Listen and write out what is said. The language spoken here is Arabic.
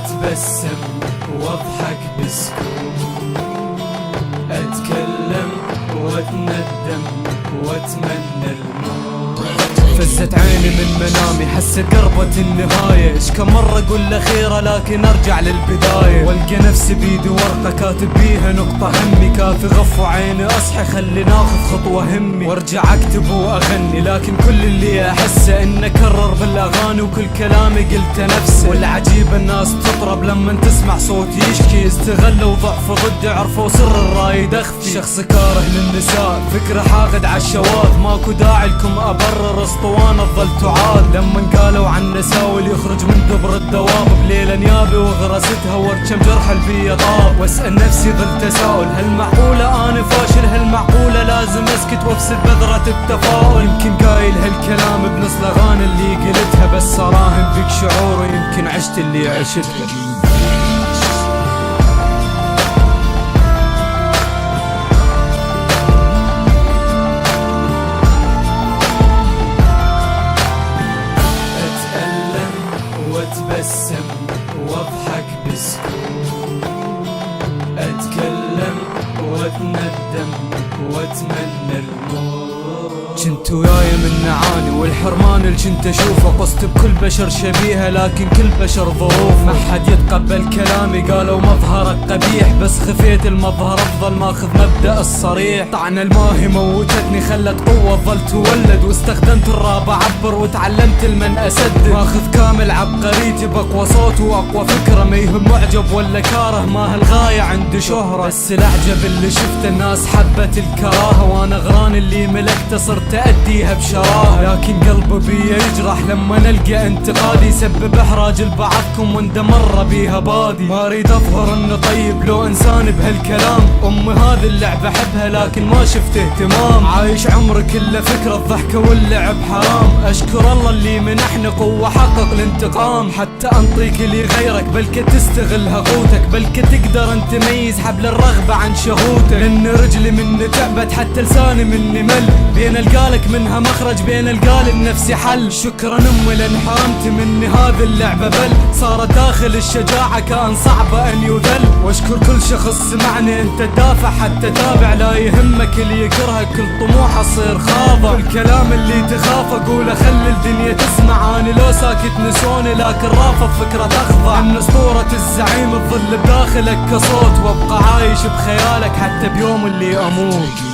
واتبسم واضحك بسكون، اتكلم واتندم واتمنى الموت. فزت عيني من منامي حسيت قربت النهاية، ايش كم مرة اقول الأخيرة لكن ارجع للبداية، والقى نفسي بيدي ورقة كاتب بيها نقطة همي، كافي غف عيني اصحى خلي ناخذ خطوة همي، وارجع اكتب واغني. لكن كل اللي احسه ان اكرر بالاغاني وكل كلامي قلته نفسه، والعجيب الناس تطرب لما تسمع صوتي يشكي، استغلوا ضعف ضدي عرفوا سر الرايد اخفي. شخص كاره للنساء فكره حاقد عالشواذ، ماكو داعي لكم ابرر اسطوانة تظل تعاد، لما قالوا عن نساوي يخرج من دبر الدواب، بليلة نيابي وغرستها وركم جرح البية طاب، واسأل نفسي ظل تساؤل هل معقولة انا فاشل، هل معقولة لازم اسكت وافسد بذرة التفاؤل. يمكن قايل هالكلام بنص الاغاني اللي قلتها، بس اراهن بك شعوري يمكن عشت اللي عشتها. واتبسم واضحك بسكون، اتكلم واتندم واتمنى الموت. كنت وياي من نعاني والحرمان اللي كنت اشوفه، قصت بكل بشر شبيهه لكن كل بشر ظروف، ما حد يتقبل كلامي قالوا مظهرك قبيح، بس خفيت المظهر افضل ماخذ مبدأ الصريح. طعن الماهي موتتني خلت قوة ظل تولد، واستخدمت الراب اعبر وتعلمت المن اسدد، ماخذ كامل عبقريتي باقوى صوت واقوى فكرة، ما يهم معجب ولا كاره ما هالغاية عندي شهرة، بس الاعجب اللي شفت الناس حبت الكراهة، وانا غران اللي ملكته صرت تأديها بشراهة، لكن قلبي بي يجرح لما نلقى انتقادي يسبب احراج لبعضكم وانده مرة بيها بادي. ما اريد اظهر انه طيب لو انسان بهالكلام، امي هذه اللعبة احبها لكن ما شفت اهتمام، عايش عمري كله فكرة الضحكة واللعب حرام، اشكر الله اللي منحني قوة حقق الانتقام، حتى انطيك اللي غيرك بلكة تستغلها قوتك، بلكة تقدر ان تميز حبل الرغبة عن شهوتك، لان رجلي مني تعبت حتى لساني مني مل، بين القالك منها مخرج بين القال نفسي حل. شكرا امي لان حرمت مني هذه اللعبة، بل صارت داخل الشجاعة كان صعبة ان يذل، واشكر كل شخص سمعني انت تدافع حتى تابع، لا يهمك اللي يكرهك كل طموحه صير خاضع، الكلام اللي تخاف اقوله خلي الدنيا تسمع، اني لو ساكت نسوني لكن رافض فكرة تخضع، ان اسطورة الزعيم تظل بداخلك كصوت، وابقى عايش بخيالك حتى بيوم اللي اموت.